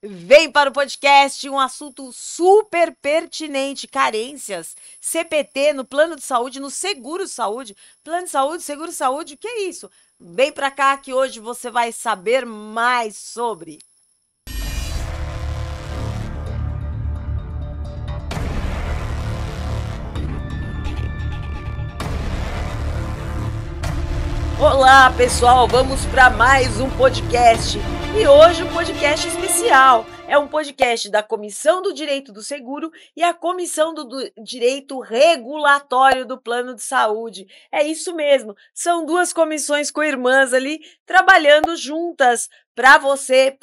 Vem para o podcast um assunto super pertinente: carências, CPT no plano de saúde, no seguro saúde. Plano de saúde, seguro saúde, o que é isso? Vem para cá que hoje você vai saber mais sobre. Olá, pessoal, vamos para mais um podcast. E hoje um podcast especial. É um podcast da Comissão do Direito do Seguro e a Comissão do Direito Regulatório do Plano de Saúde. É isso mesmo, são duas comissões co-irmãs ali trabalhando juntas para você,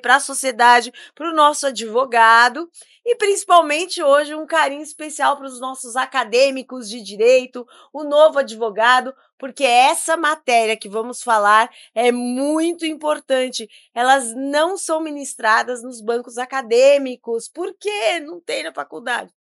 para a sociedade, para o nosso advogado e principalmente hoje um carinho especial para os nossos acadêmicos de direito, o novo advogado, porque essa matéria que vamos falar é muito importante. Elas não são ministradas nos bancos acadêmicos. Por quê? Não tem na faculdade.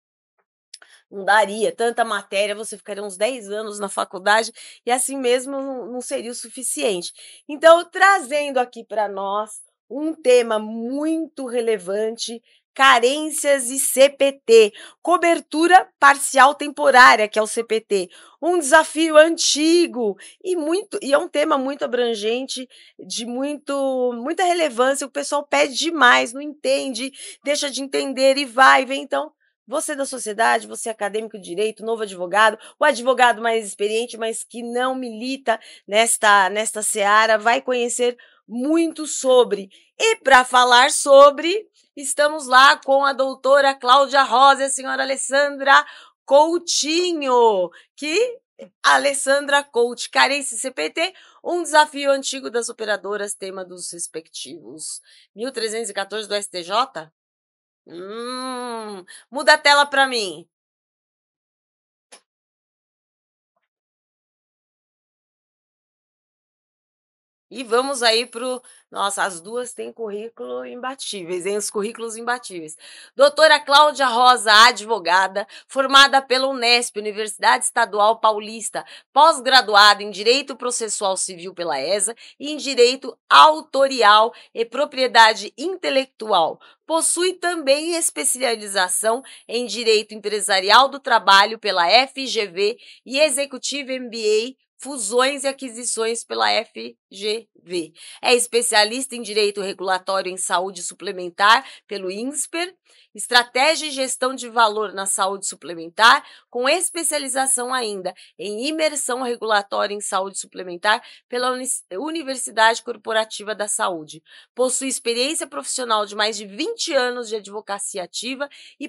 Não daria tanta matéria, você ficaria uns 10 anos na faculdade e assim mesmo não seria o suficiente. Então, trazendo aqui para nós um tema muito relevante: carências e CPT, cobertura parcial temporária, que é o CPT, um desafio antigo e é um tema muito abrangente, de muita relevância. O pessoal pede demais, não entende, deixa de entender e vai e vem. Então, você da sociedade, você acadêmico de direito, novo advogado, o advogado mais experiente, mas que não milita nesta seara, vai conhecer muito sobre. E para falar sobre, estamos lá com a doutora Cláudia Rosa e a senhora Alessandra Coutinho, Alessandra Coach, carência e CPT, um desafio antigo das operadoras, tema dos respectivos 1314 do STJ? Muda a tela para mim. E vamos aí pro... Nossa, as duas têm currículo imbatíveis, hein? Os currículos imbatíveis. Doutora Cláudia Rosa, advogada, formada pela Unesp, Universidade Estadual Paulista, pós-graduada em Direito Processual Civil pela ESA e em Direito Autorial e Propriedade Intelectual. Possui também especialização em Direito Empresarial do Trabalho pela FGV e Executive MBA Fusões e Aquisições pela FGV. É especialista em Direito Regulatório em Saúde Suplementar pelo INSPER, Estratégia e Gestão de Valor na Saúde Suplementar, com especialização ainda em Imersão Regulatória em Saúde Suplementar pela Universidade Corporativa da Saúde. Possui experiência profissional de mais de 20 anos de advocacia ativa e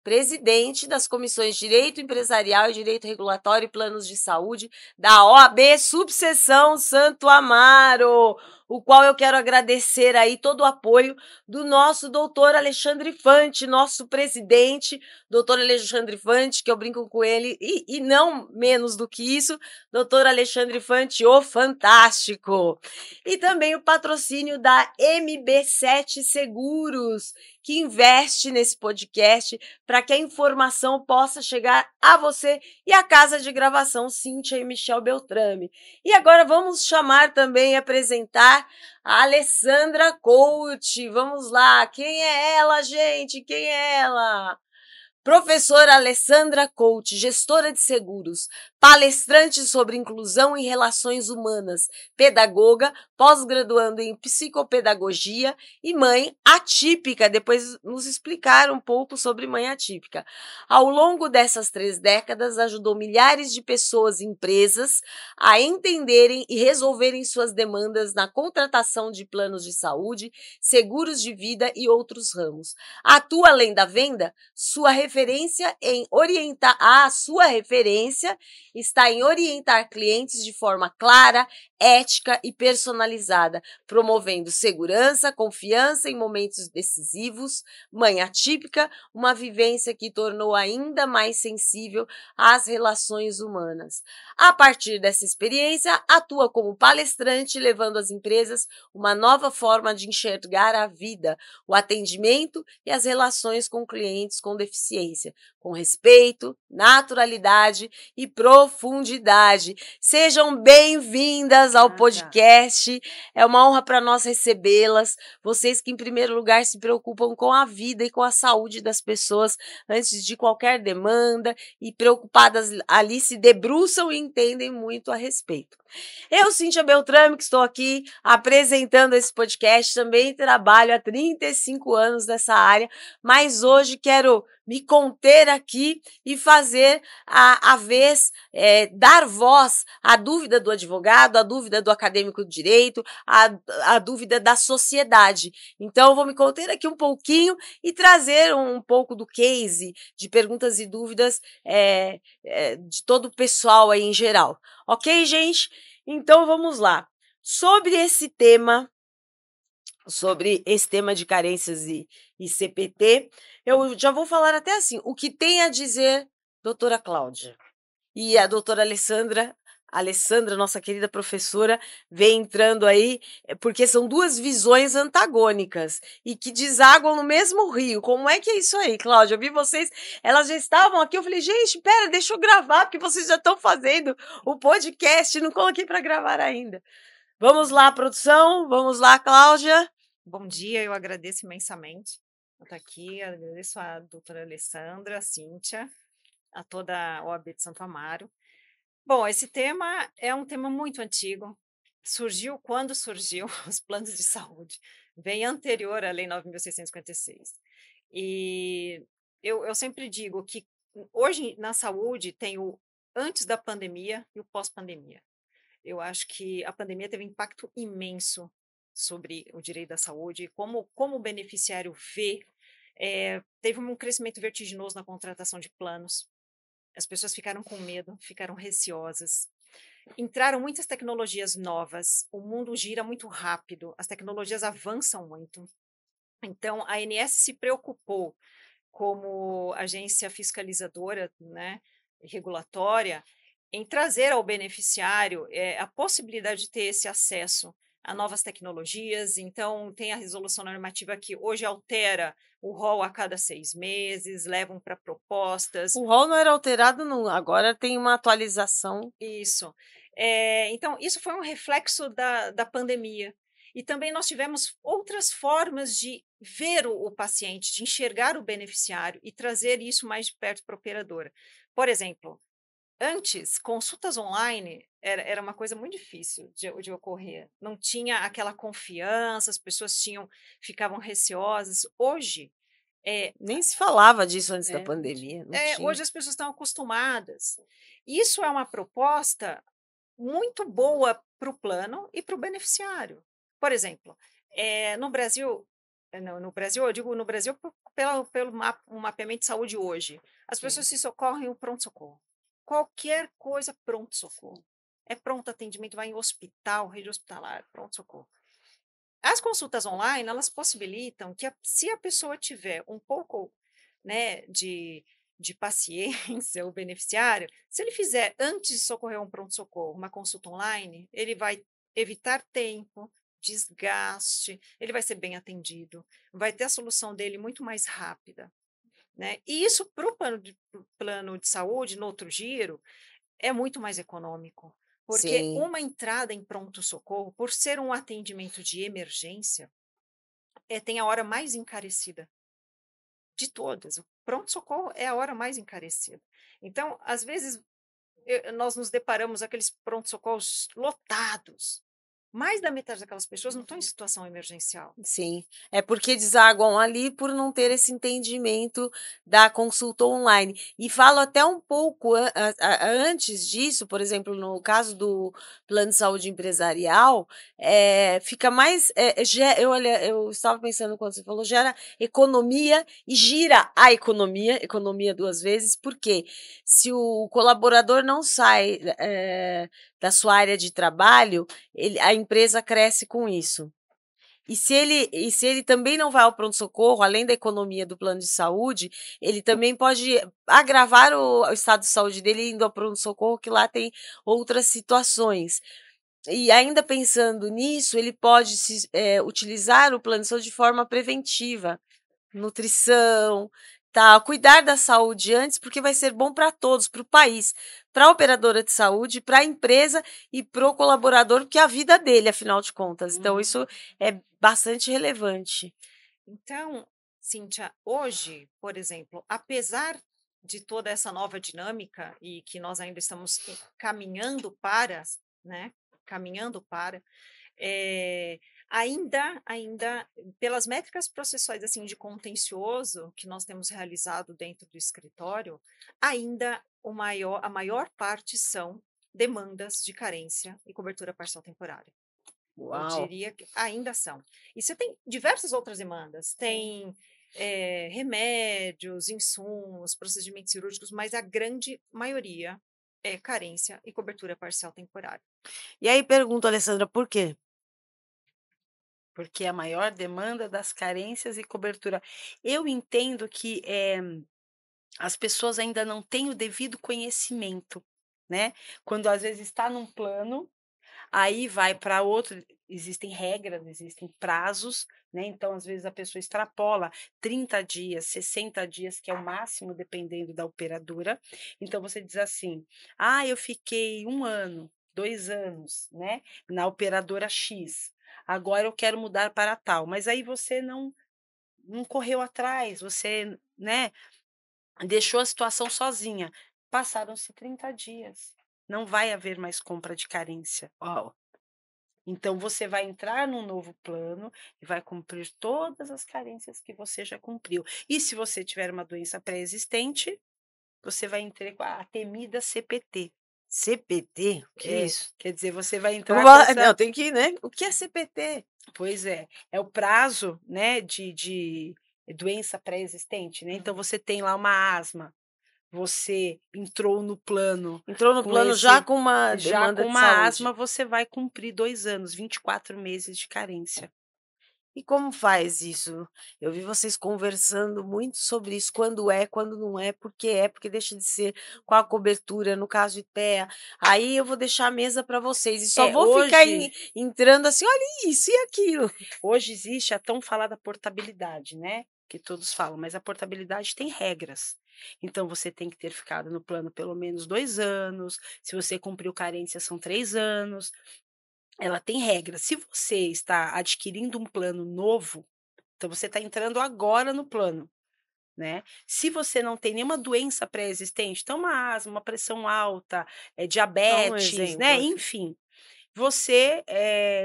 presidente das comissões de Direito Empresarial e Direito Regulatório e Planos de Saúde da OAB Subseção Santo Amaro, o qual eu quero agradecer aí todo o apoio do nosso doutor Alexandre Fante, nosso presidente, doutor Alexandre Fante, que eu brinco com ele, e não menos do que isso, doutor Alexandre Fante, o fantástico. E também o patrocínio da MB7 Seguros, que investe nesse podcast para que a informação possa chegar a você e à casa de gravação Cíntia e Michel Beltrame. E agora vamos chamar também e apresentar a Alessandra Coach. Vamos lá, quem é ela, gente? Quem é ela? Professora Alessandra Coach, gestora de seguros, palestrante sobre inclusão e relações humanas, pedagoga, pós-graduando em psicopedagogia e mãe atípica. Depois nos explicar um pouco sobre mãe atípica. Ao longo dessas 3 décadas, ajudou milhares de pessoas e empresas a entenderem e resolverem suas demandas na contratação de planos de saúde, seguros de vida e outros ramos. Atua além da venda, sua referência está em orientar clientes de forma clara, ética e personalizada, promovendo segurança, confiança em momentos decisivos. Mãe atípica, uma vivência que tornou ainda mais sensível às relações humanas. A partir dessa experiência, atua como palestrante, levando às empresas uma nova forma de enxergar a vida, o atendimento e as relações com clientes com deficiência, com respeito, naturalidade e profundidade. Sejam bem-vindas, bem-vindas ao podcast. É uma honra para nós recebê-las. Vocês que, em primeiro lugar, se preocupam com a vida e com a saúde das pessoas antes de qualquer demanda e preocupadas ali se debruçam e entendem muito a respeito. Eu, Cíntia Beltrame, que estou aqui apresentando esse podcast, também trabalho há 35 anos nessa área, mas hoje quero me conter aqui e fazer a vez, dar voz à dúvida do advogado, à dúvida do acadêmico de direito, à dúvida da sociedade. Então, eu vou me conter aqui um pouquinho e trazer um pouco do case de perguntas e dúvidas de todo o pessoal aí em geral. Ok, gente? Então, vamos lá. Sobre esse tema de carências e CPT, eu já vou falar até assim, o que tem a dizer doutora Cláudia? E a doutora Alessandra, nossa querida professora, vem entrando aí, porque são duas visões antagônicas e que desaguam no mesmo rio. Como é que é isso aí, Cláudia? Eu vi vocês, elas já estavam aqui, eu falei, gente, pera, deixa eu gravar, porque vocês já estão fazendo o podcast, não coloquei para gravar ainda. Vamos lá, produção, vamos lá, Cláudia. Bom dia, eu agradeço imensamente por estar aqui, agradeço a doutora Alessandra, a Cíntia, a toda a OAB de Santo Amaro. Bom, esse tema é um tema muito antigo, surgiu quando surgiu os planos de saúde, vem anterior à Lei 9.656. E eu sempre digo que hoje na saúde tem o antes da pandemia e o pós-pandemia. Eu acho que a pandemia teve um impacto imenso sobre o direito da saúde, como o beneficiário vê, teve um crescimento vertiginoso na contratação de planos, as pessoas ficaram com medo, ficaram receosas, entraram muitas tecnologias novas, o mundo gira muito rápido, as tecnologias avançam muito, então a ANS se preocupou como agência fiscalizadora, né, regulatória, em trazer ao beneficiário a possibilidade de ter esse acesso a novas tecnologias. Então, tem a resolução normativa que hoje altera o rol a cada 6 meses, levam para propostas. O rol não era alterado, não. Agora tem uma atualização. Isso. Então, isso foi um reflexo da pandemia. E também nós tivemos outras formas de ver o paciente, de enxergar o beneficiário e trazer isso mais de perto para a operadora. Por exemplo, antes, consultas online era uma coisa muito difícil de ocorrer. Não tinha aquela confiança, as pessoas ficavam receosas. Hoje, nem se falava disso antes da pandemia. hoje as pessoas estão acostumadas. Isso é uma proposta muito boa para o plano e para o beneficiário. Por exemplo, no Brasil, eu digo no Brasil pelo mapeamento de saúde hoje, as pessoas se socorrem no pronto-socorro. Qualquer coisa, pronto-socorro. É pronto atendimento, vai em hospital, rede hospitalar, pronto-socorro. As consultas online, elas possibilitam que, se a pessoa tiver um pouco, né, de paciência, o beneficiário, se ele fizer, antes de socorrer um pronto-socorro, uma consulta online, ele vai evitar tempo, desgaste, ele vai ser bem atendido, vai ter a solução dele muito mais rápida, né? E isso para o plano de saúde, no outro giro, é muito mais econômico. Porque Sim. uma entrada em pronto-socorro, por ser um atendimento de emergência, tem a hora mais encarecida de todas. O pronto-socorro é a hora mais encarecida. Então, às vezes, nós nos deparamos com aqueles pronto-socorros lotados. Mais da metade daquelas pessoas não estão em situação emergencial. Sim, é porque desaguam ali por não ter esse entendimento da consulta online. E falo até um pouco antes disso, por exemplo, no caso do plano de saúde empresarial, fica mais. Eu estava pensando quando você falou, gera economia e gira a economia duas vezes, porque se o colaborador não sai da sua área de trabalho, a empresa cresce com isso. E se ele também não vai ao pronto-socorro, além da economia do plano de saúde, ele também pode agravar o estado de saúde dele indo ao pronto-socorro, que lá tem outras situações. E ainda pensando nisso, ele pode utilizar o plano de saúde de forma preventiva, nutrição, Tá, cuidar da saúde antes, porque vai ser bom para todos, para o país, para a operadora de saúde, para a empresa e para o colaborador, porque é a vida dele, afinal de contas. Então, isso é bastante relevante. Então, Cíntia, hoje, por exemplo, apesar de toda essa nova dinâmica e que nós ainda estamos caminhando para, né? Caminhando para, eh, ainda, pelas métricas processuais assim de contencioso que nós temos realizado dentro do escritório, ainda a maior parte são demandas de carência e cobertura parcial temporária. Eu Uau! diria que ainda são. E você tem diversas outras demandas, tem remédios, insumos, procedimentos cirúrgicos, mas a grande maioria é carência e cobertura parcial temporária. E aí pergunto, Alessandra, por quê? Porque a maior demanda das carências e cobertura. Eu entendo que as pessoas ainda não têm o devido conhecimento, né? Quando às vezes está num plano, aí vai para outro, existem regras, existem prazos, né? Então, às vezes, a pessoa extrapola 30 dias, 60 dias, que é o máximo, dependendo da operadora. Então, você diz assim: ah, eu fiquei 1 ano, 2 anos, né? Na operadora X. Agora eu quero mudar para tal. Mas aí você não correu atrás, você, né, deixou a situação sozinha. Passaram-se 30 dias. Não vai haver mais compra de carência. Uau! Então, você vai entrar num novo plano e vai cumprir todas as carências que você já cumpriu. E se você tiver uma doença pré-existente, você vai entrar com a temida CPT. CPT? O que é É, isso? quer dizer, você vai Vamos entrar com lá, não, essa. tem que, né? O que é CPT? Pois é o prazo, né, de doença pré-existente, né? Então, Uhum. você tem lá uma asma, você entrou no plano Entrou no com plano já esse. com uma Já demanda com de uma saúde. asma, você vai cumprir 2 anos, 24 meses de carência. E como faz isso? Eu vi vocês conversando muito sobre isso, quando é, quando não é, porque deixa de ser, qual a cobertura, no caso de TEA. Aí eu vou deixar a mesa para vocês e só É, vou ficar hoje entrando assim, olha isso e aquilo. Hoje existe a tão falada portabilidade, né, que todos falam, mas a portabilidade tem regras. Então você tem que ter ficado no plano pelo menos 2 anos, se você cumpriu carência são 3 anos, ela tem regras. Se você está adquirindo um plano novo, então você está entrando agora no plano, né. Se você não tem nenhuma doença pré-existente, então uma asma, uma pressão alta, Só um diabetes, exemplo né, aqui. enfim, você,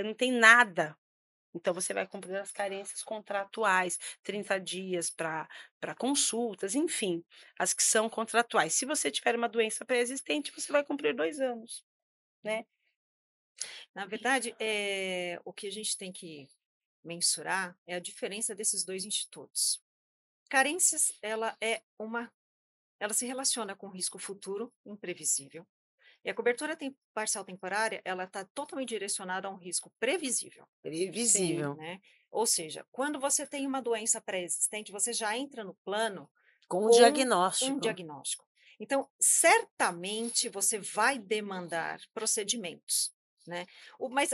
não tem nada, então você vai cumprir as carências contratuais, 30 dias para consultas, enfim, as que são contratuais. Se você tiver uma doença pré-existente, você vai cumprir 2 anos, né. Na verdade, o que a gente tem que mensurar é a diferença desses dois institutos. Carências, ela se relaciona com risco futuro imprevisível. E a cobertura parcial temporária, ela está totalmente direcionada a um risco previsível, Sim, Previsível, né? Ou seja, quando você tem uma doença pré-existente, você já entra no plano com o com um diagnóstico. diagnóstico. Então, certamente você vai demandar procedimentos, né? Mas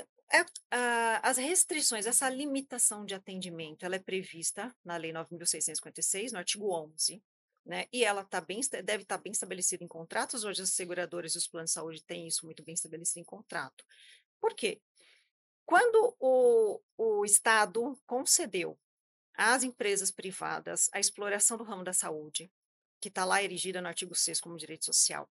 as restrições, essa limitação de atendimento, ela é prevista na Lei 9.656, no artigo 11, né? E ela deve estar bem estabelecida em contratos. Hoje, as seguradoras e os planos de saúde têm isso muito bem estabelecido em contrato. Por quê? Quando o Estado concedeu às empresas privadas a exploração do ramo da saúde, que está lá erigida no artigo 6º como direito social.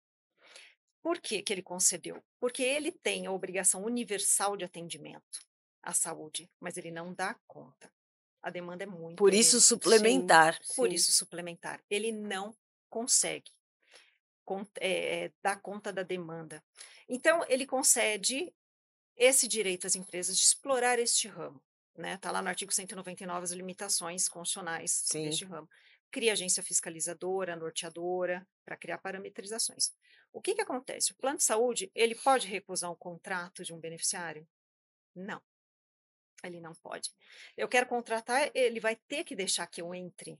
Por que que ele concedeu? Porque ele tem a obrigação universal de atendimento à saúde, mas ele não dá conta. A demanda é muito Por isso grande. sim, suplementar. Por sim. isso, suplementar. Ele não consegue dar conta da demanda. Então, ele concede esse direito às empresas de explorar este ramo. Está lá no artigo 199 as limitações constitucionais Sim. deste ramo. Cria agência fiscalizadora, norteadora, para criar parametrizações. O que acontece? O plano de saúde, ele pode recusar um contrato de um beneficiário? Não, ele não pode. Eu quero contratar, ele vai ter que deixar que eu entre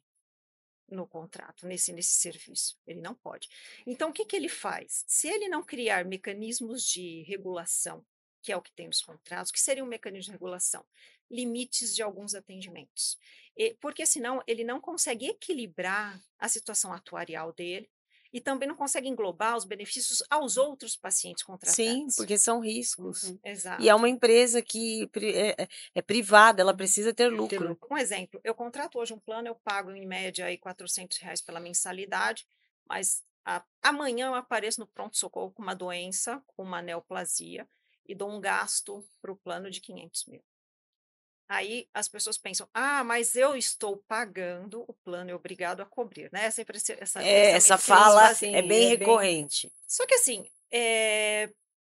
no contrato, nesse serviço. Ele não pode. Então, o que ele faz? Se ele não criar mecanismos de regulação que é o que tem nos contratos, que seria um mecanismo de regulação, limites de alguns atendimentos. Porque senão ele não consegue equilibrar a situação atuarial dele e também não consegue englobar os benefícios aos outros pacientes Sim, contratantes. porque são riscos. Uhum. E é Exato. uma empresa que é privada, ela precisa ter lucro. lucro. Um exemplo, eu contrato hoje um plano, eu pago em média aí R$ 400 pela mensalidade, mas amanhã eu apareço no pronto-socorro com uma doença, com uma neoplasia, e dou um gasto para o plano de 500 mil. Aí as pessoas pensam, mas eu estou pagando, o plano é obrigado a cobrir, né? Sempre essa Essa mentira fala esvaziada. é bem recorrente. Só que assim,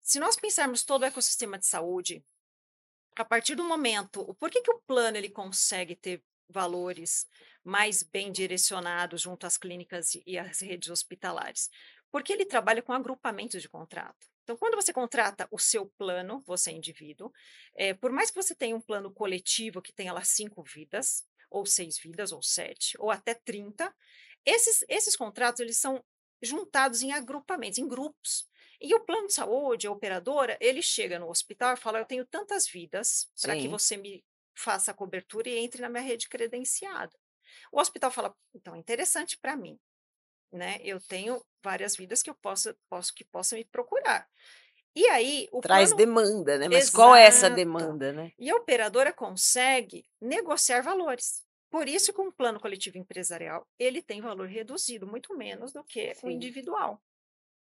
se nós pensarmos todo o ecossistema de saúde, a partir do momento, por que o plano ele consegue ter valores mais bem direcionados junto às clínicas e às redes hospitalares? Porque ele trabalha com agrupamentos de contrato. Então, quando você contrata o seu plano, você é indivíduo, por mais que você tenha um plano coletivo que tenha lá 5 vidas, ou 6 vidas, ou 7, ou até 30, esses contratos eles são juntados em agrupamentos, em grupos. E o plano de saúde, a operadora, ele chega no hospital e fala: eu tenho tantas vidas para que Sim. você me faça a cobertura e entre na minha rede credenciada. O hospital fala: então é interessante para mim, né? Eu tenho várias vidas que eu possa me procurar. E aí o Traz plano demanda, né? Mas qual é essa exato. demanda, né? E a operadora consegue negociar valores. Por isso que um plano coletivo empresarial, ele tem valor reduzido, muito menos do que o Sim. individual.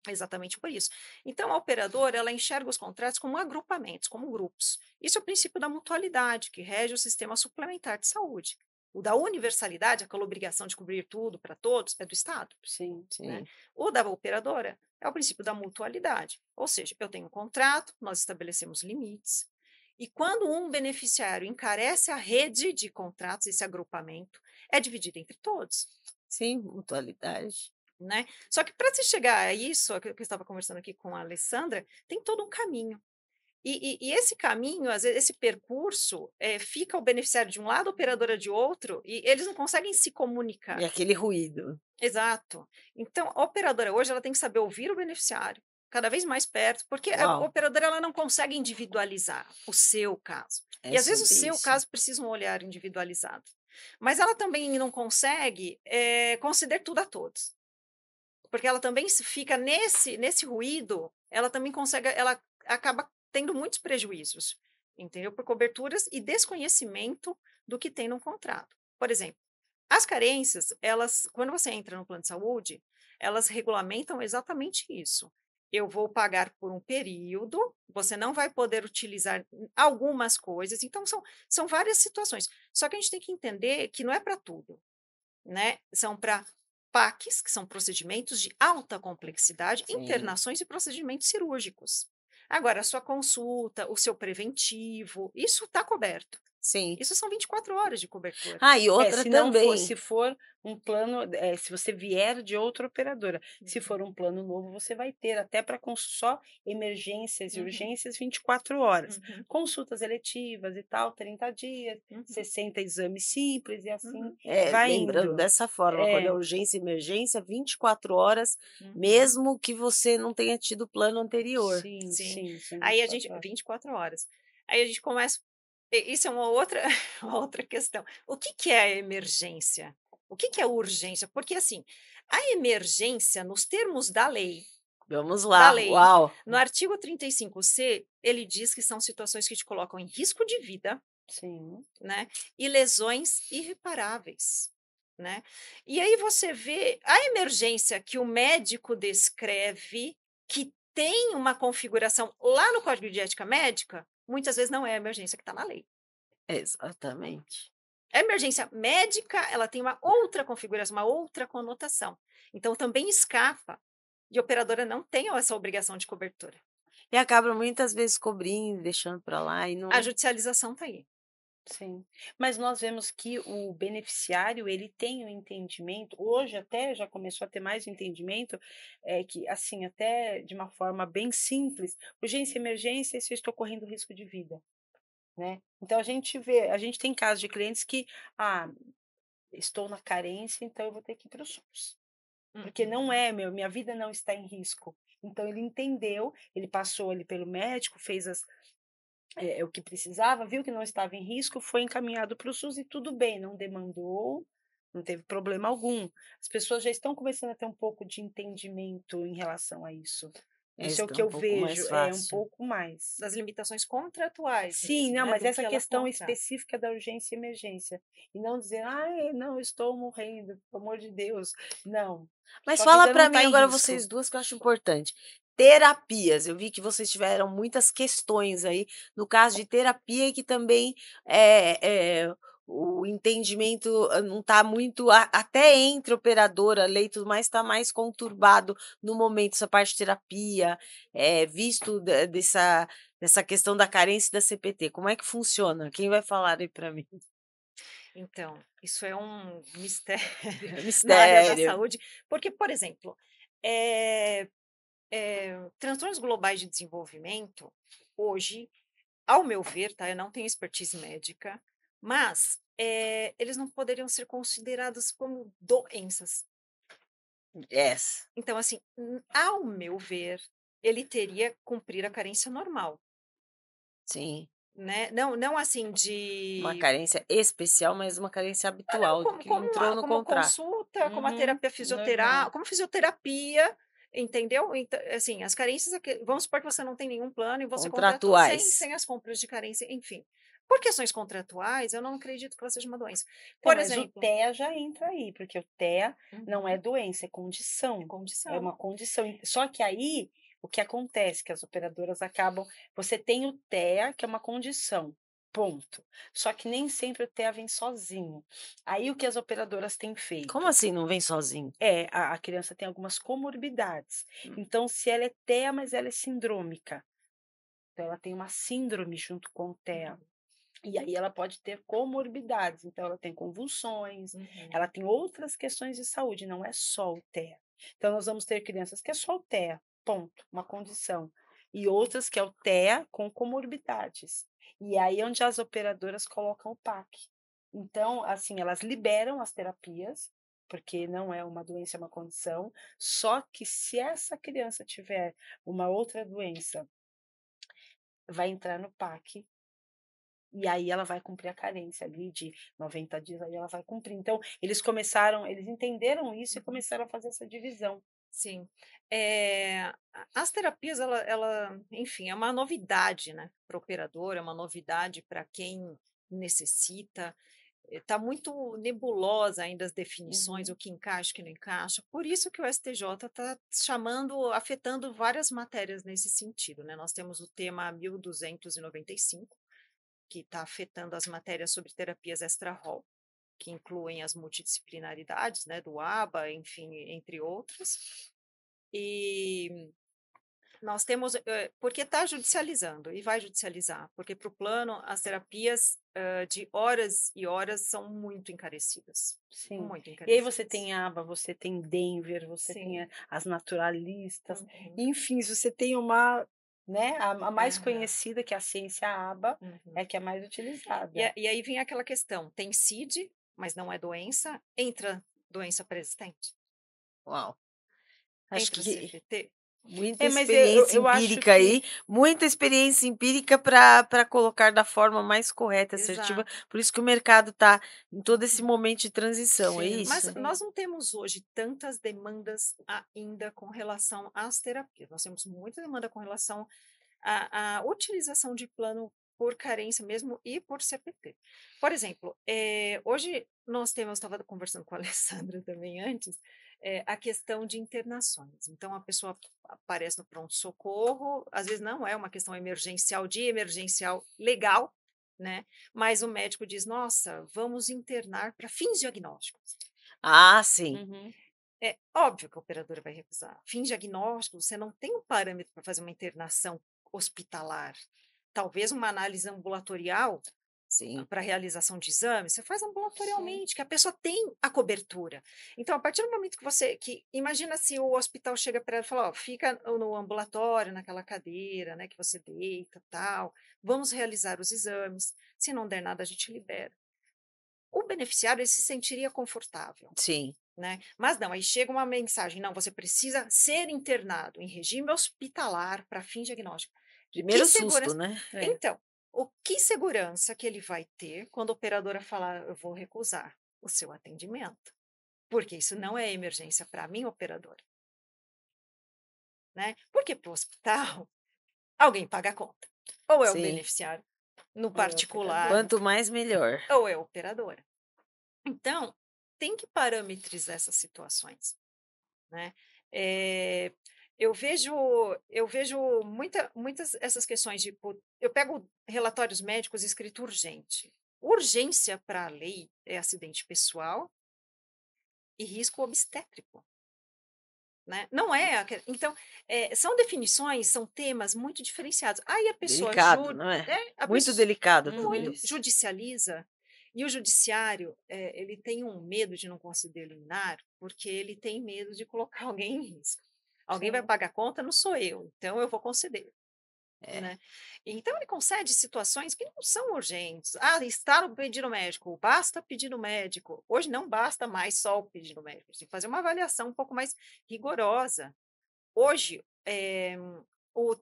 Exatamente por isso. Então, a operadora, ela enxerga os contratos como agrupamentos, como grupos. Isso é o princípio da mutualidade, que rege o sistema suplementar de saúde. O da universalidade, aquela obrigação de cobrir tudo para todos, é do Estado. Sim. Né? Sim. O da operadora é o princípio da mutualidade. Ou seja, eu tenho um contrato, nós estabelecemos limites, e quando um beneficiário encarece a rede de contratos, esse agrupamento, é dividido entre todos. Sim, mutualidade. Né? Só que para se chegar a isso, que eu estava conversando aqui com a Alessandra, tem todo um caminho. E esse caminho, às vezes, esse percurso, fica o beneficiário de um lado, a operadora de outro, e eles não conseguem se comunicar. E aquele ruído. Exato. Então, a operadora hoje ela tem que saber ouvir o beneficiário, cada vez mais perto, porque a Uau, operadora ela não consegue individualizar o seu caso. é E às vezes o sobre seu isso. caso precisa um olhar individualizado. Mas ela também não consegue conceder tudo a todos. Porque ela também fica nesse ruído, ela também consegue, ela acaba tendo muitos prejuízos, entendeu? Por coberturas e desconhecimento do que tem no contrato. Por exemplo, as carências, elas, quando você entra no plano de saúde, elas regulamentam exatamente isso. Eu vou pagar por um período, você não vai poder utilizar algumas coisas, então são várias situações. Só que a gente tem que entender que não é para tudo, né? São para PACs, que são procedimentos de alta complexidade, Sim. internações e procedimentos cirúrgicos. Agora, a sua consulta, o seu preventivo, isso está coberto. Sim. Isso são 24 horas de cobertura. E outra se não for, também. se for um plano, se você vier de outra operadora, se for um plano novo, você vai ter até para só emergências e urgências 24 horas. Consultas eletivas e tal, 30 dias, 60 exames simples e assim vai Lembrando indo. dessa forma, quando é urgência e emergência, 24 horas, mesmo que você não tenha tido plano anterior. Sim. Aí a gente, 24 horas. Aí a gente começa. Isso é uma outra, uma outra questão. O que é a emergência? O que é urgência? Porque, assim, a emergência, nos termos da lei, Vamos lá, lei. uau. no artigo 35C, ele diz que são situações que te colocam em risco de vida, Sim. né? E lesões irreparáveis, né? E aí você vê a emergência que o médico descreve, que tem uma configuração lá no Código de Ética Médica, muitas vezes não é a emergência que está na lei. Exatamente. A emergência médica, ela tem uma outra configuração, uma outra conotação. Então, também escapa. E a operadora não tem essa obrigação de cobertura. E acaba muitas vezes cobrindo, deixando para lá e não. A judicialização está aí. Sim, mas nós vemos que o beneficiário ele tem um entendimento, hoje até já começou a ter mais entendimento, que assim, até de uma forma bem simples, urgência e emergência se eu estou correndo risco de vida, né? Então a gente tem casos de clientes que, estou na carência, então eu vou ter que ir para o SUS. Porque não é, minha vida não está em risco. Então ele entendeu, ele passou ali pelo médico, fez o que precisava, viu que não estava em risco, foi encaminhado para o SUS e tudo bem, não demandou, não teve problema algum. As pessoas já estão começando a ter um pouco de entendimento em relação a isso. Isso é o Está que um eu pouco vejo, mais é um fácil. pouco mais. Das limitações contratuais Sim, mesmo, não, né, mas do essa que ela questão contrata. específica da urgência e emergência. E não dizer: "Ai, não, eu estou morrendo, pelo amor de Deus". Não, Mas sua fala vida não para está mim em agora risco. vocês duas que eu acho importante. Terapias, eu vi que vocês tiveram muitas questões aí, no caso de terapia, e que também o entendimento não está muito, até entre operadora, lei e tudo mais, está mais conturbado no momento, essa parte de terapia, visto dessa questão da carência da CPT. Como é que funciona? Quem vai falar aí para mim? Então, isso é um mistério na área da Mistério. saúde, porque, por exemplo, eh transtornos globais de desenvolvimento, hoje, ao meu ver, tá, eu não tenho expertise médica, mas, eles não poderiam ser considerados como doenças. Yes. Então, assim, ao meu ver, ele teria que cumprir a carência normal, Sim. né, não assim Uma de carência especial, mas uma carência não, habitual, como que entrou no como contrato. consulta, como a Uhum, terapia normal. como fisioterapia, entendeu? Então, assim, as carências vamos supor que você não tem nenhum plano e você contratou Contratuais. sem as compras de carência, enfim. Por questões contratuais, eu não acredito que ela seja uma doença. Então, Por mas o exemplo, TEA já entra aí, porque o TEA não é uhum, doença, é é condição. É condição. uma condição. Só que aí, o que acontece, que as operadoras acabam. Você tem o TEA, que é uma condição. Ponto. Só que nem sempre o TEA vem sozinho. Aí o que as operadoras têm Como feito? assim não vem sozinho? A criança tem algumas comorbidades. Hum. Então, se ela é TEA, mas ela é sindrômica. Então, ela tem uma síndrome junto com o TEA. Uhum, E aí ela pode ter comorbidades, então ela tem convulsões, uhum, ela tem outras questões de saúde, não é só o TEA. Então nós vamos ter crianças que é só o TEA, ponto, uma condição, e outras que é o TEA com comorbidades. E aí é onde as operadoras colocam o PAC. Então, assim, elas liberam as terapias, porque não é uma doença, é uma condição, só que se essa criança tiver uma outra doença, vai entrar no PAC e aí ela vai cumprir a carência ali de 90 dias, aí ela vai cumprir. Então, eles entenderam isso e uhum. começaram a fazer essa divisão. Sim. As terapias, enfim, é uma novidade, né, para o operador, é uma novidade para quem necessita. Está muito nebulosa ainda as definições, Uhum. o que encaixa, o que não encaixa. Por isso que o STJ está chamando, afetando várias matérias nesse sentido, né? Nós temos o tema 1295, que está afetando as matérias sobre terapias extra-rol, que incluem as multidisciplinaridades, né, do ABA, enfim, entre outras. E nós temos, porque está judicializando e vai judicializar, porque para o plano as terapias de horas e horas são Sim. muito E aí você encarecidas. tem ABA, você tem Denver, você tem Sim. as naturalistas, Uhum. enfim, se você tem uma, né, a mais Aham. conhecida, que é a ciência ABA, é Uhum. a que é mais utilizada. E aí vem aquela questão, tem CID, mas não é doença, entra doença pré-existente, Uau! Acho entra que CPT. muita É, mas eu, experiência eu acho empírica que aí, muita experiência empírica para colocar da forma mais correta, assertiva, Exato. por isso que o mercado está em todo esse momento de transição, é sim, Mas isso? nós sim. não temos hoje tantas demandas ainda com relação às terapias. Nós temos muita demanda com relação à utilização de plano por carência mesmo e por CPT. Por exemplo, hoje nós temos, estava conversando com a Alessandra também antes, a questão de internações. Então, a pessoa aparece no pronto-socorro, às vezes não é uma questão emergencial, de emergencial legal, né? Mas o médico diz: nossa, vamos internar para fins diagnósticos. Ah, sim. Uhum. É óbvio que a operadora vai recusar. Fins diagnósticos, você não tem um parâmetro para fazer uma internação hospitalar. Talvez uma análise ambulatorial Sim. para realização de exames, você faz Sim. ambulatorialmente, que a pessoa tem a cobertura. Então, a partir do momento que imagina se o hospital chega para ela e fala, ó, fica no ambulatório, naquela cadeira, né, que você deita, tal, vamos realizar os exames, se não der nada, a gente libera. O beneficiário, ele se sentiria confortável, Sim. né? Mas não, aí chega uma mensagem, não, você precisa ser internado em regime hospitalar para fim diagnóstico. Que Primeiro susto, segurança? né? É. Então, que segurança que ele vai ter quando a operadora falar, eu vou recusar o seu atendimento? Porque isso não é emergência para mim, operadora, né? Porque para o hospital, alguém paga a conta. Ou é o Sim. beneficiário, no Ou é o particular, Quanto mais, melhor. ou é a operadora. Então, tem que parametrizar essas situações, né? Eu vejo muitas essas questões de... Eu pego relatórios médicos escrito urgente. Urgência para a lei é acidente pessoal e risco obstétrico, né? Não é... Então, são definições, são temas muito diferenciados. Aí a pessoa... Delicado, não é? Muito delicado tudo muito isso. judicializa, e o judiciário, ele tem um medo de não conceder liminar, porque ele tem medo de colocar alguém em risco. Alguém vai Sim. pagar a conta, não sou eu, então eu vou conceder. É. Né? Então, ele concede situações que não são urgentes. Ah, está no pedido médico, basta pedido médico. Hoje não basta mais só o pedido médico, tem que fazer uma avaliação um pouco mais rigorosa. Hoje, o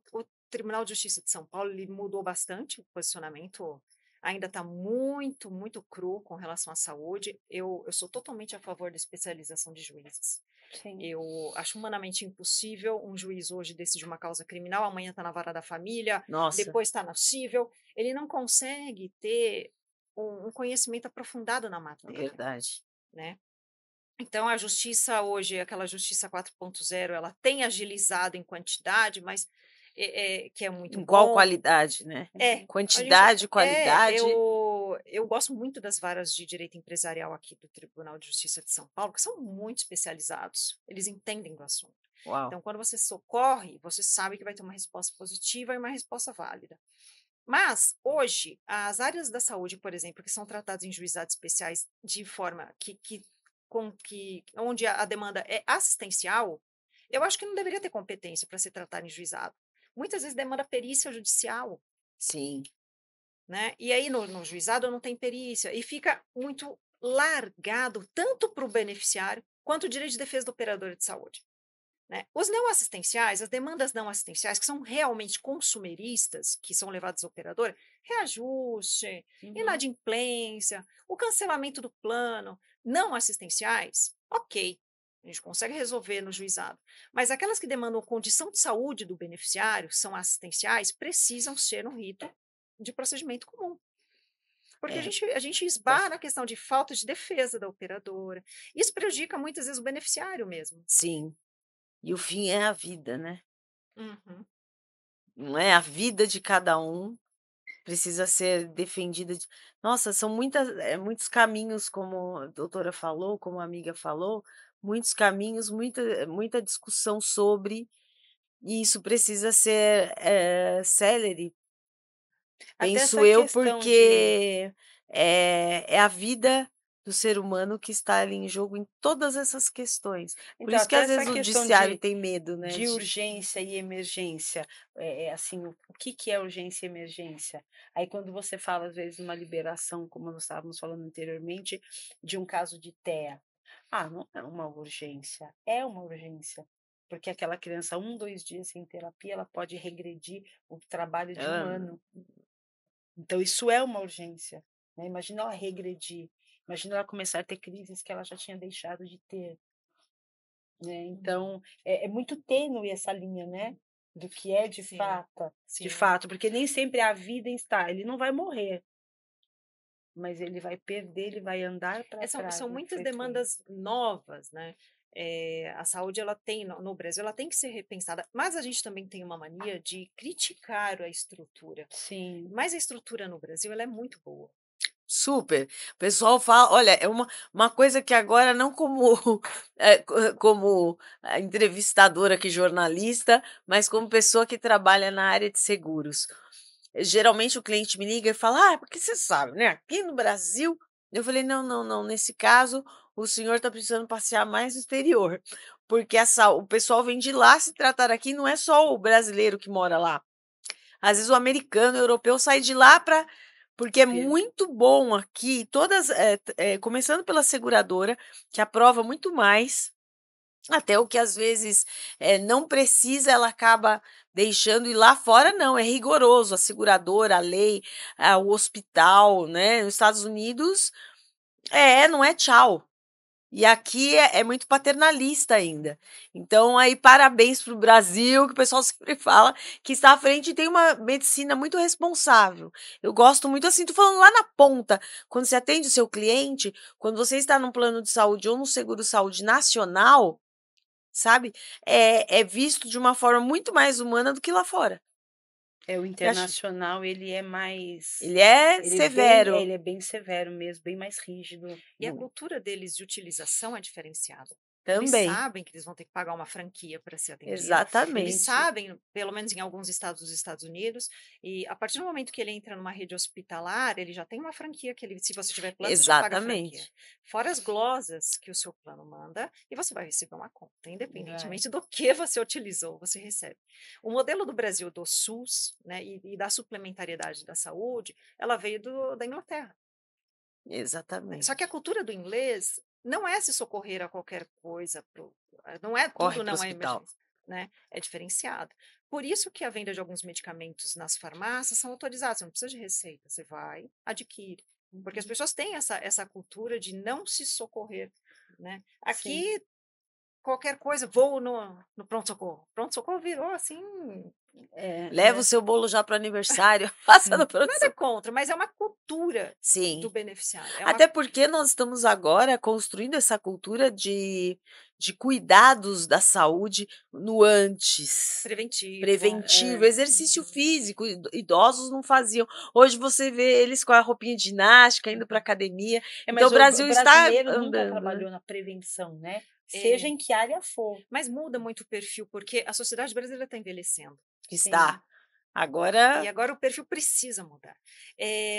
Tribunal de Justiça de São Paulo ele mudou bastante o posicionamento, ainda está muito, muito cru com relação à saúde. Eu sou totalmente a favor da especialização de juízes. Sim. Eu acho humanamente impossível um juiz hoje decidir uma causa criminal, amanhã está na vara da família, Nossa, depois está na civil. Ele não consegue ter um conhecimento aprofundado na matéria, verdade. né? Então, a justiça hoje, aquela justiça 4.0, ela tem agilizado em quantidade, mas que é muito Em qual bom. qualidade, né? A Quantidade, gente, qualidade. eu gosto muito das varas de direito empresarial aqui do Tribunal de Justiça de São Paulo, que são muito especializados, eles entendem do assunto. Uau. Então, quando você socorre, você sabe que vai ter uma resposta positiva e uma resposta válida. Mas, hoje, as áreas da saúde, por exemplo, que são tratadas em juizados especiais de forma onde a demanda é assistencial, eu acho que não deveria ter competência para ser tratada em juizado. Muitas vezes demanda perícia judicial, Sim. né? E aí no juizado não tem perícia e fica muito largado tanto para o beneficiário quanto o direito de defesa do operador de saúde, né? Os não assistenciais, as demandas não assistenciais, que são realmente consumeristas, que são levadas ao operador, reajuste, inadimplência, o cancelamento do plano, não assistenciais, ok, a gente consegue resolver no juizado. Mas aquelas que demandam condição de saúde do beneficiário, são assistenciais, precisam ser no rito de procedimento comum. Porque a gente esbarra na questão de falta de defesa da operadora. Isso prejudica muitas vezes o beneficiário mesmo. Sim. E o fim é a vida, né? Uhum. Não é? A vida de cada um precisa ser defendida. Nossa, são muitos caminhos, como a doutora falou, como a amiga falou, muitos caminhos, muita discussão sobre, e isso precisa ser célere, Até penso essa eu, questão de porque é a vida do ser humano que está ali em jogo em todas essas questões. Por então, isso que até às essa vezes o questão judiciário tem medo, né? de urgência e emergência, assim, o que é urgência e emergência? Aí quando você fala, às vezes, uma liberação, como nós estávamos falando anteriormente, de um caso de TEA, não é uma urgência, é uma urgência, porque aquela criança, 2 dias sem terapia, ela pode regredir o trabalho de um ano. Então, isso é uma urgência, né? Imagina ela regredir, imagina ela começar a ter crises que ela já tinha deixado de ter, né? Então, é muito tênue essa linha, né? Do que é de Sim, fato, sim. de fato, porque nem sempre a vida está, ele não vai morrer, mas ele vai perder, ele vai andar para trás. São né? muitas Foi demandas novas, né? A saúde, ela tem, no Brasil, ela tem que ser repensada, mas a gente também tem uma mania de criticar a estrutura. Sim. Mas a estrutura no Brasil, ela é muito boa. Super. O pessoal fala, olha, é uma coisa que agora não como, como a entrevistadora que jornalista, mas como pessoa que trabalha na área de seguros. Geralmente o cliente me liga e fala, porque você sabe, né? Aqui no Brasil, eu falei, não, nesse caso, o senhor está precisando passear mais no exterior, porque o pessoal vem de lá se tratar aqui, não é só o brasileiro que mora lá. Às vezes o americano, o europeu sai de lá porque é muito bom aqui, todas, começando pela seguradora, que aprova muito mais, Até o que às vezes não precisa, ela acaba deixando, e lá fora não, é rigoroso, a seguradora, a lei, o hospital, né? Nos Estados Unidos, não é tchau. E aqui é muito paternalista ainda. Então, aí, parabéns para o Brasil, que o pessoal sempre fala que está à frente e tem uma medicina muito responsável. Eu gosto muito assim, tô falando lá na ponta, quando você atende o seu cliente, quando você está num plano de saúde ou num seguro-saúde nacional, sabe, é visto de uma forma muito mais humana do que lá fora. O Eu acho internacional, ele é mais... ele é Ele severo. ele é bem severo mesmo, bem mais rígido. E a cultura deles de utilização é diferenciada. Também. Eles sabem que eles vão ter que pagar uma franquia para ser atendido. Exatamente. Eles sabem, pelo menos em alguns estados dos Estados Unidos, e a partir do momento que ele entra numa rede hospitalar, ele já tem uma franquia que ele, se você tiver plano, você já paga a franquia. Exatamente. Fora as glosas que o seu plano manda, e você vai receber uma conta, independentemente do que você utilizou, você recebe. O modelo do Brasil do SUS, né, e da suplementariedade da saúde, ela veio da Inglaterra. Exatamente. Só que a cultura do inglês não é se socorrer a qualquer coisa, não é Corre tudo, pro não é hospital. emergência, né? É diferenciado. Por isso que a venda de alguns medicamentos nas farmácias são autorizados, você não precisa de receita, você vai, adquire. Porque as pessoas têm essa cultura de não se socorrer, né? Aqui, qualquer coisa, vou no pronto-socorro. Pronto-socorro virou assim. Leva o seu bolo já para o aniversário, passa no Nada pronto-socorro. contra, mas é uma cultura do Sim. beneficiário. Até porque nós estamos agora construindo essa cultura de cuidados da saúde no antes. Preventivo. Exercício físico, idosos não faziam. Hoje você vê eles com a roupinha de ginástica, indo para academia. Mas Então o Brasil está brasileiro nunca andando, né? trabalhou na prevenção, né? Seja em que área for. Mas muda muito o perfil, porque a sociedade brasileira está envelhecendo. Está. E Agora, agora o perfil precisa mudar.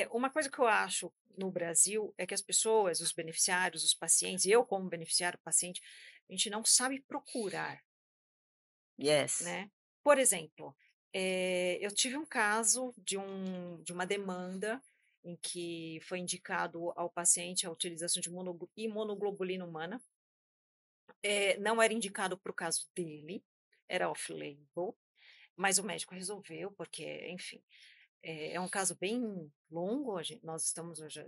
Uma coisa que eu acho no Brasil é que as pessoas, os beneficiários, os pacientes, eu como beneficiário, paciente, a gente não sabe procurar, yes. né? Por exemplo, eu tive um caso de uma demanda em que foi indicado ao paciente a utilização de imunoglobulina humana. Não era indicado para o caso dele, era off-label, mas o médico resolveu, porque, enfim, é um caso bem longo. Nós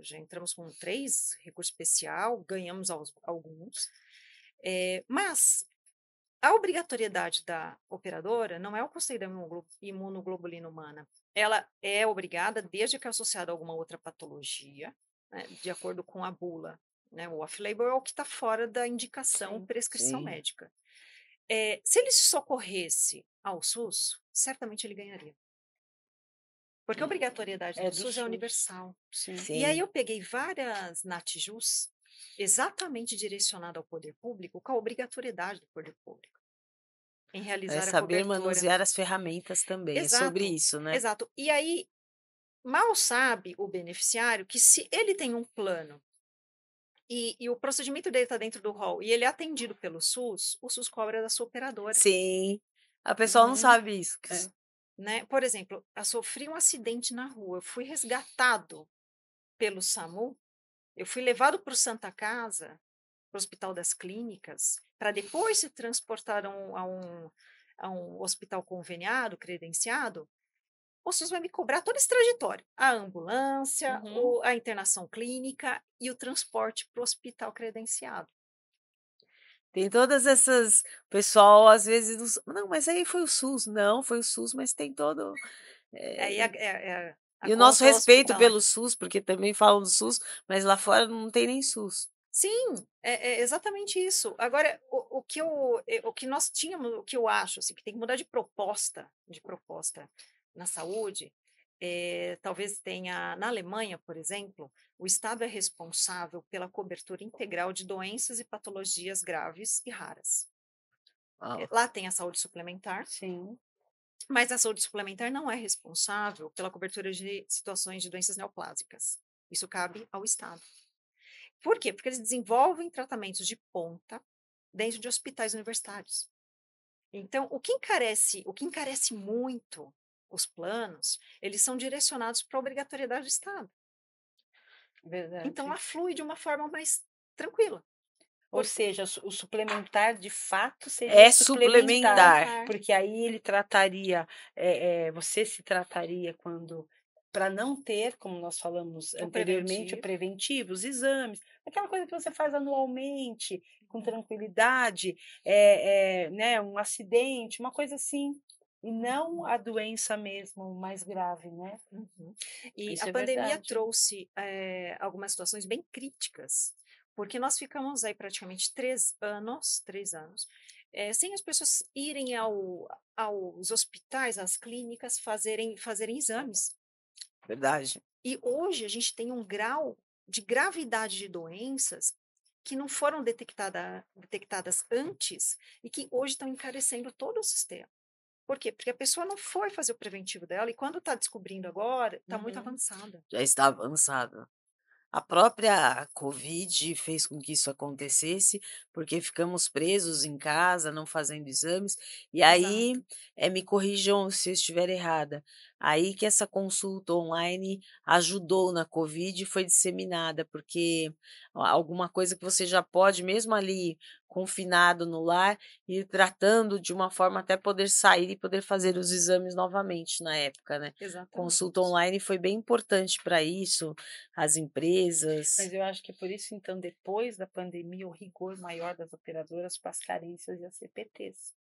já entramos com 3 recurso especial, ganhamos alguns, mas a obrigatoriedade da operadora não é o custeio da imunoglobulina humana. Ela é obrigada, desde que é associada a alguma outra patologia, né, de acordo com a bula. Né, o off-label é o que está fora da indicação, prescrição médica. Se ele se socorresse ao SUS, certamente ele ganharia. Porque a obrigatoriedade do SUS é universal. Sim. E aí eu peguei várias NATJUS exatamente direcionada ao poder público, com a obrigatoriedade do poder público em realizar a saber cobertura. manusear as ferramentas também, Exato, é sobre isso, né? Exato. E aí, mal sabe o beneficiário que se ele tem um plano e o procedimento dele está dentro do rol e ele é atendido pelo SUS, o SUS cobra da sua operadora. Sim, a pessoa não sabe isso. Né? Por exemplo, eu sofri um acidente na rua, eu fui resgatado pelo SAMU, eu fui levado para o Santa Casa, para o Hospital das Clínicas, para depois se transportar a um hospital conveniado, credenciado. O SUS vai me cobrar todo esse trajetório, a ambulância, a internação clínica e o transporte para o hospital credenciado. Tem todas essas... O pessoal, às vezes... Não, mas aí foi o SUS. Não, foi o SUS, mas tem todo... E o nosso respeito pelo SUS, porque também falam do SUS, mas lá fora não tem nem SUS. Sim, é exatamente isso. Agora, o que nós tínhamos, o que eu acho, assim, que tem que mudar de proposta na saúde, talvez tenha, na Alemanha, por exemplo, o Estado é responsável pela cobertura integral de doenças e patologias graves e raras. Lá tem a saúde suplementar. Sim. Mas a saúde suplementar não é responsável pela cobertura de situações de doenças neoplásicas. Isso cabe ao Estado. Por quê? Porque eles desenvolvem tratamentos de ponta dentro de hospitais universitários. Então, o que encarece muito os planos, eles são direcionados para a obrigatoriedade do Estado. Verdade. Então, ela flui de uma forma mais tranquila. Ou seja, o suplementar de fato seria É suplementar, suplementar. porque aí ele trataria, você se trataria quando para não ter, como nós falamos O anteriormente, o preventivo. preventivo, os exames, aquela coisa que você faz anualmente, com tranquilidade, né, um acidente, uma coisa assim, e não a doença mesmo mais grave, né? Uhum. E Isso a é pandemia verdade. trouxe algumas situações bem críticas, porque nós ficamos aí praticamente 3 anos, sem as pessoas irem aos hospitais, às clínicas, fazerem exames. Verdade. E hoje a gente tem um grau de gravidade de doenças que não foram detectadas antes e que hoje estão encarecendo todo o sistema. Por quê? Porque a pessoa não foi fazer o preventivo dela e quando está descobrindo agora, está muito Uhum. avançada. Já está avançado. A própria Covid fez com que isso acontecesse, porque ficamos presos em casa, não fazendo exames, e aí, Exato. me corrijam se eu estiver errada, aí que essa consulta online ajudou na Covid e foi disseminada, porque alguma coisa que você já pode, mesmo ali confinado no lar, ir tratando de uma forma até poder sair e poder fazer os exames novamente na época, né. Consulta Exatamente. online foi bem importante para isso, as Mas empresas. eu acho que por isso, então, depois da pandemia, o rigor maior das operadoras com as carências e as CPTs.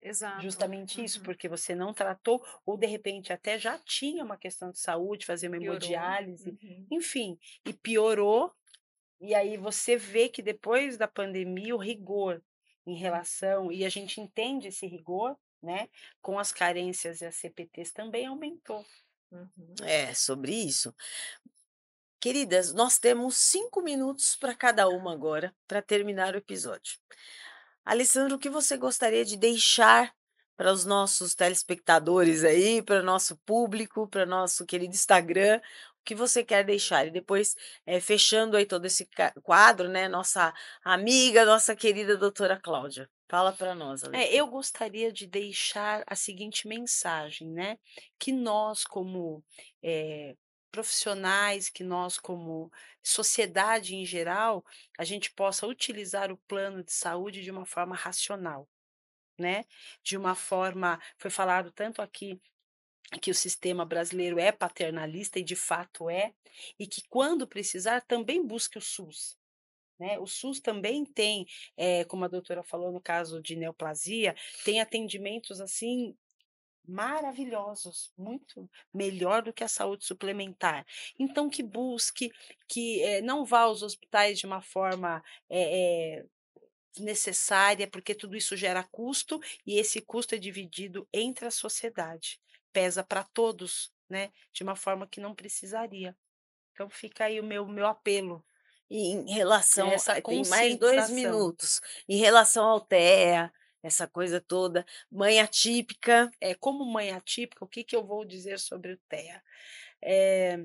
Exato. Justamente isso, Uhum. porque você não tratou, ou de repente até já tinha uma questão de saúde, fazer uma Piorou. hemodiálise, Uhum. enfim, e piorou, e aí você vê que depois da pandemia o rigor em relação, e a gente entende esse rigor, né, com as carências e as CPTs também aumentou. Uhum. É, sobre isso. Queridas, nós temos 5 minutos para cada uma agora, para terminar o episódio. Alessandro, o que você gostaria de deixar para os nossos telespectadores aí, para o nosso público, para nosso querido Instagram? O que você quer deixar? E depois, fechando aí todo esse quadro, né? Nossa amiga, nossa querida doutora Cláudia. Fala para nós, Alessandra. Eu gostaria de deixar a seguinte mensagem, né? Que nós, como profissionais, que nós, como sociedade em geral, a gente possa utilizar o plano de saúde de uma forma racional, né? De uma forma, foi falado tanto aqui que o sistema brasileiro é paternalista e de fato é, e que quando precisar também busque o SUS. Né? O SUS também tem, como a doutora falou no caso de neoplasia, tem atendimentos assim maravilhosos, muito melhor do que a saúde suplementar. Então que busque, que não vá aos hospitais de uma forma desnecessária, porque tudo isso gera custo e esse custo é dividido entre a sociedade, pesa para todos, né? De uma forma que não precisaria. Então fica aí o meu apelo, E em relação, essa tem mais 2 conscientização. minutos. Em relação ao TEA, essa coisa toda, mãe atípica. Como mãe atípica, o que que eu vou dizer sobre o TEA? Eh,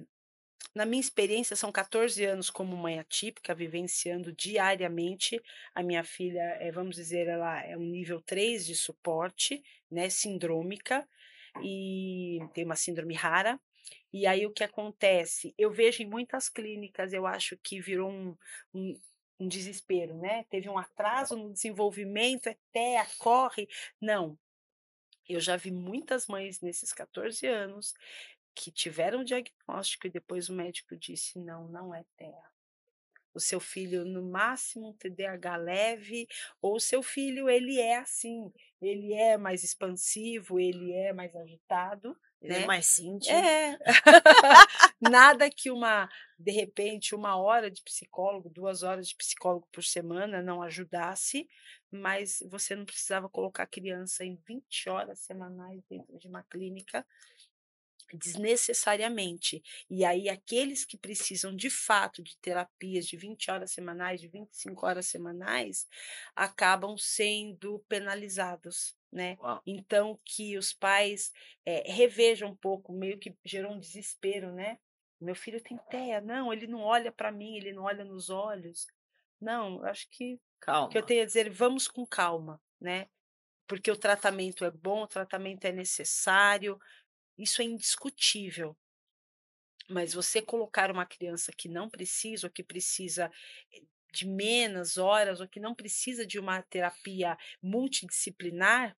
Na minha experiência, são 14 anos como mãe atípica, vivenciando diariamente. A minha filha, vamos dizer, ela é um nível 3 de suporte, né, sindrômica, e tem uma síndrome rara. E aí o que acontece? Eu vejo em muitas clínicas, eu acho que virou um, um desespero, né? Teve um atraso no desenvolvimento, é TEA, corre. Não, eu já vi muitas mães nesses 14 anos que tiveram o diagnóstico e depois o médico disse: não, não é TEA. O seu filho, no máximo, um TDAH leve, ou o seu filho, ele é assim, ele é mais expansivo, ele é mais agitado, Ele é né? mais Cíntia. É, nada que de repente, 1 hora de psicólogo, 2 horas de psicólogo por semana não ajudasse, mas você não precisava colocar a criança em 20 horas semanais dentro de uma clínica desnecessariamente. E aí, aqueles que precisam de fato de terapias de 20 horas semanais, de 25 horas semanais, acabam sendo penalizados, né? Uau. Então, que os pais revejam um pouco, meio que gerou um desespero, né? Meu filho tem TEA, não, ele não olha para mim, ele não olha nos olhos. Não, eu acho que o que eu Calma. tenho a dizer, vamos com calma, né? Porque o tratamento é bom, o tratamento é necessário, isso é indiscutível. Mas você colocar uma criança que não precisa, ou que precisa de menos horas ou que não precisa de uma terapia multidisciplinar,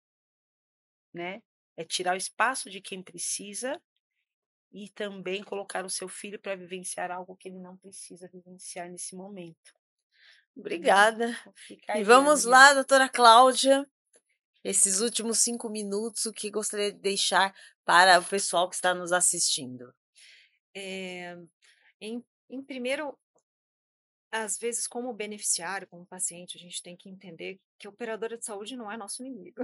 né? É tirar o espaço de quem precisa e também colocar o seu filho para vivenciar algo que ele não precisa vivenciar nesse momento. Obrigada. Fica E aí, vamos amiga. lá, doutora Cláudia, esses últimos 5 minutos, o que gostaria de deixar para o pessoal que está nos assistindo? Em primeiro, às vezes, como beneficiário, como paciente, a gente tem que entender que a operadora de saúde não é nosso inimigo,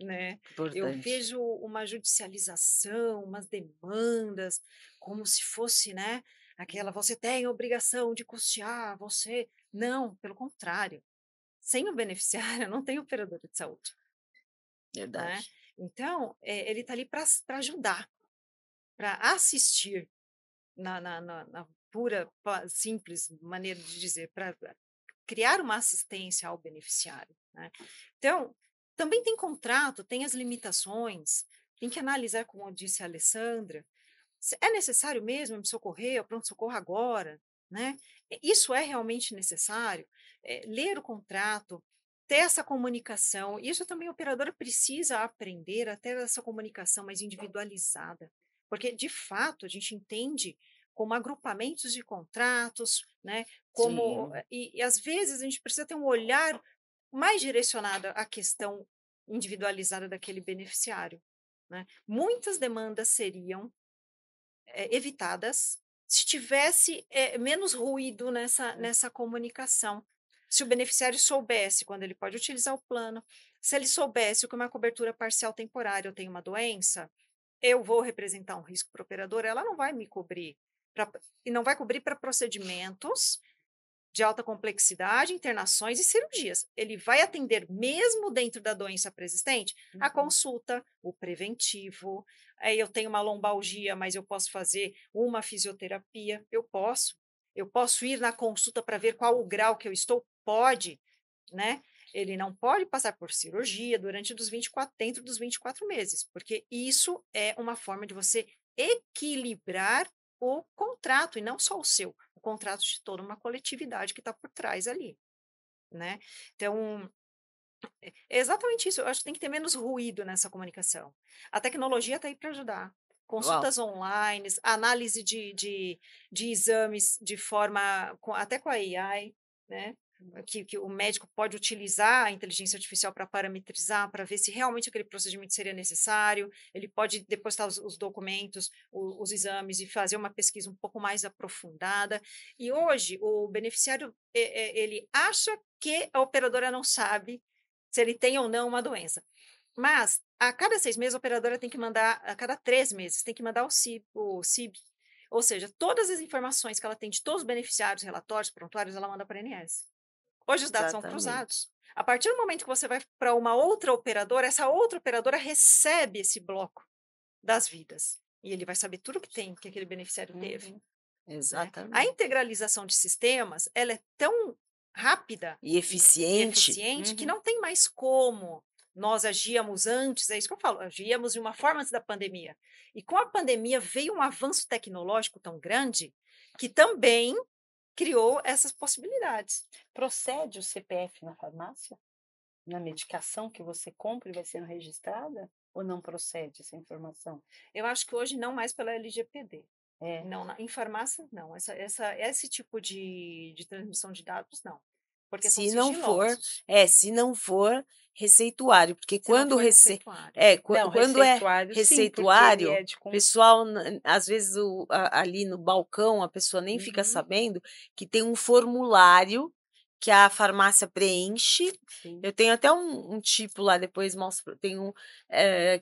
né? Eu Importante. vejo uma judicialização, umas demandas, como se fosse, né, aquela, você tem a obrigação de custear, você... Não, pelo contrário. Sem o beneficiário, não tem operadora de saúde, né? Verdade. Então, ele está ali para ajudar, para assistir, na pura, simples maneira de dizer, para criar uma assistência ao beneficiário, né? Então, também tem contrato, tem as limitações, tem que analisar, como disse a Alessandra, se é necessário mesmo me socorrer, ao pronto-socorro agora, né? Isso é realmente necessário? Ler o contrato, ter essa comunicação, isso também a operadora precisa aprender a ter essa comunicação mais individualizada, porque, de fato, a gente entende como agrupamentos de contratos, né? Como, Sim. e às vezes a gente precisa ter um olhar mais direcionado à questão individualizada daquele beneficiário, né? Muitas demandas seriam evitadas se tivesse menos ruído nessa comunicação. Se o beneficiário soubesse quando ele pode utilizar o plano, se ele soubesse que uma cobertura parcial temporária eu tenho uma doença, eu vou representar um risco para a operadora, ela não vai me cobrir, e não vai cobrir para procedimentos de alta complexidade, internações e cirurgias. Ele vai atender, mesmo dentro da doença preexistente, a consulta, o preventivo. Aí eu tenho uma lombalgia, mas eu posso fazer uma fisioterapia. Eu posso. Eu posso ir na consulta para ver qual o grau que eu estou? Pode, né? Ele não pode passar por cirurgia dentro dos 24 meses, porque isso é uma forma de você equilibrar o contrato, e não só o seu, o contrato de toda uma coletividade que está por trás ali, né? Então, é exatamente isso. Eu acho que tem que ter menos ruído nessa comunicação. A tecnologia está aí para ajudar. Uau. Consultas online, análise de exames de forma, até com a AI, né? Que o médico pode utilizar a inteligência artificial para parametrizar, para ver se realmente aquele procedimento seria necessário. Ele pode depositar os documentos, os exames e fazer uma pesquisa um pouco mais aprofundada. E hoje, o beneficiário, ele acha que a operadora não sabe se ele tem ou não uma doença. Mas, a cada 6 meses, a operadora tem que mandar, a cada 3 meses, tem que mandar o CIB. Ou seja, todas as informações que ela tem de todos os beneficiários, relatórios, prontuários, ela manda para a ANS. Hoje os dados são Exatamente. cruzados. A partir do momento que você vai para uma outra operadora, essa outra operadora recebe esse bloco das vidas. E ele vai saber tudo que tem, que aquele beneficiário teve. Né? A Exatamente. integralização de sistemas, ela é tão rápida E eficiente. que não tem mais como nós agíamos antes, é isso que eu falo, agíamos de uma forma antes da pandemia. E com a pandemia veio um avanço tecnológico tão grande que também criou essas possibilidades. Procede o CPF na farmácia? Na medicação que você compra e vai sendo registrada? Ou não procede essa informação? Eu acho que hoje não mais pela LGPD. É. Não, em farmácia, não. Esse tipo de transmissão de dados, não. Porque são Se não for, sigilosos. se não for receituário, porque Se não quando for receituário, Não, quando é receituário, sim, porque ele receituário, é de pessoal, às vezes ali no balcão a pessoa nem fica sabendo que tem um formulário que a farmácia preenche. Sim. Eu tenho até um tipo lá, depois mostro, tem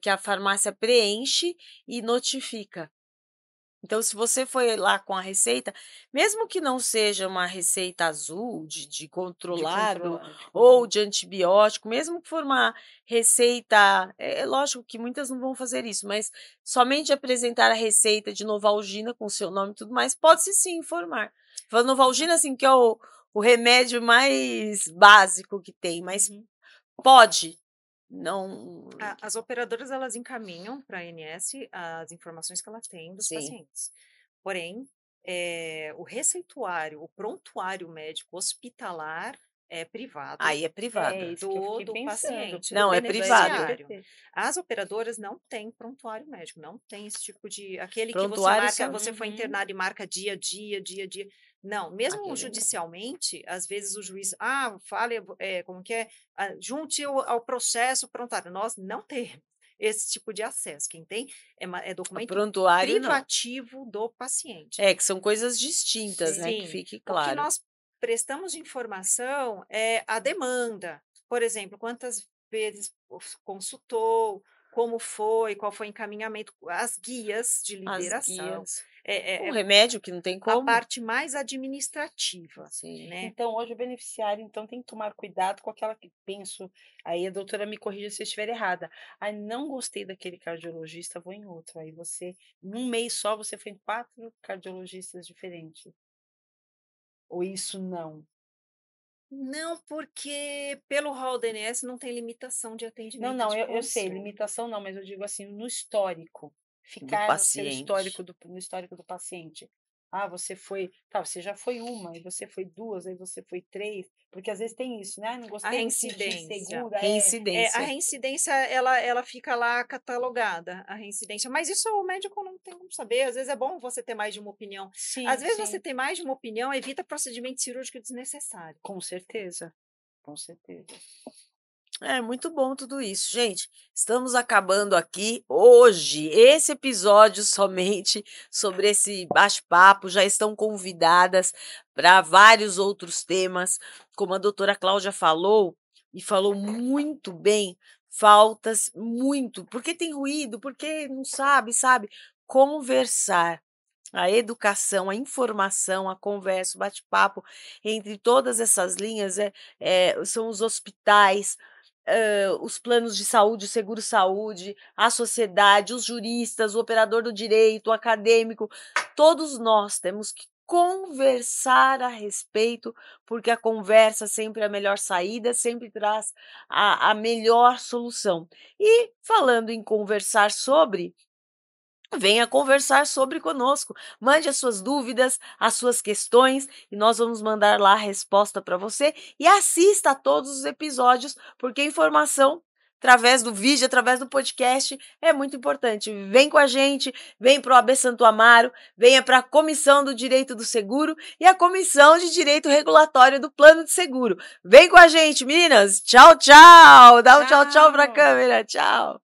que a farmácia preenche e notifica. Então, se você foi lá com a receita, mesmo que não seja uma receita azul de controlado ou de antibiótico, mesmo que for uma receita, é lógico que muitas não vão fazer isso, mas somente apresentar a receita de Novalgina com seu nome e tudo mais, pode-se sim informar. Falando Novalgina, assim, que é o remédio mais básico que tem, mas pode. Não. As operadoras, elas encaminham para a ANS as informações que elas têm dos Sim. pacientes. Porém, o receituário, o prontuário médico hospitalar é privado Aí é privado. É isso que eu fiquei do pensando. paciente, Não, do é privado. beneficiário. As operadoras não têm prontuário médico, não tem esse tipo de... Aquele que você Prontuário marca, só- você foi Uhum. internado e marca dia a dia, dia a dia. Não, mesmo Aquele não. judicialmente, às vezes o juiz, fale, como que é, junte ao processo prontuário. Nós não temos esse tipo de acesso. Quem tem é O documento prontuário não. privativo do paciente. É, que são coisas distintas, né? Que Sim, fique o que claro. nós prestamos de informação é a demanda. Por exemplo, quantas vezes consultou, como foi, qual foi o encaminhamento, as guias de As liberação. guias. É O remédio que não tem a como. parte mais administrativa, Sim. né? Então, hoje o beneficiário tem que tomar cuidado com aquela que penso, aí a doutora me corrija se eu estiver errada. Aí não gostei daquele cardiologista, vou em outro. Aí você, num mês só, você foi em 4 cardiologistas diferentes. Ou isso não? Não, porque pelo rol do DNS não tem limitação de atendimento Não, de eu sei, consulta. limitação não, mas eu digo assim, no histórico. Do Ficar no seu paciente. no histórico do paciente. Ah, você foi, tá, você já foi uma, aí você foi 2, aí você foi 3, porque às vezes tem isso, né? Não A gostei, me senti reincidência. insegura. A Reincidência. reincidência, ela fica lá catalogada, a reincidência. Mas isso o médico não tem como saber. Às vezes é bom você ter mais de uma opinião. Sim, Às vezes sim. você ter mais de uma opinião evita procedimento cirúrgico desnecessário. Com certeza. Com certeza. É muito bom tudo isso. Gente, estamos acabando aqui hoje esse episódio somente sobre esse bate-papo. Já estão convidadas para vários outros temas. Como a doutora Cláudia falou, e falou muito bem, faltas muito. Porque tem ruído, porque não sabe. Conversar. A educação, a informação, a conversa, o bate-papo entre todas essas linhas são os hospitais, os planos de saúde, o seguro-saúde, a sociedade, os juristas, o operador do direito, o acadêmico, todos nós temos que conversar a respeito, porque a conversa sempre é a melhor saída, sempre traz a melhor solução. E falando em conversar sobre, venha conversar sobre conosco. Mande as suas dúvidas, as suas questões e nós vamos mandar lá a resposta para você. E assista a todos os episódios, porque a informação, através do vídeo, através do podcast, é muito importante. Vem com a gente, vem para o AB Santo Amaro, venha para a Comissão do Direito do Seguro e a Comissão de Direito Regulatório do Plano de Seguro. Vem com a gente, meninas. Tchau, tchau. Dá um tchau para a câmera. Tchau.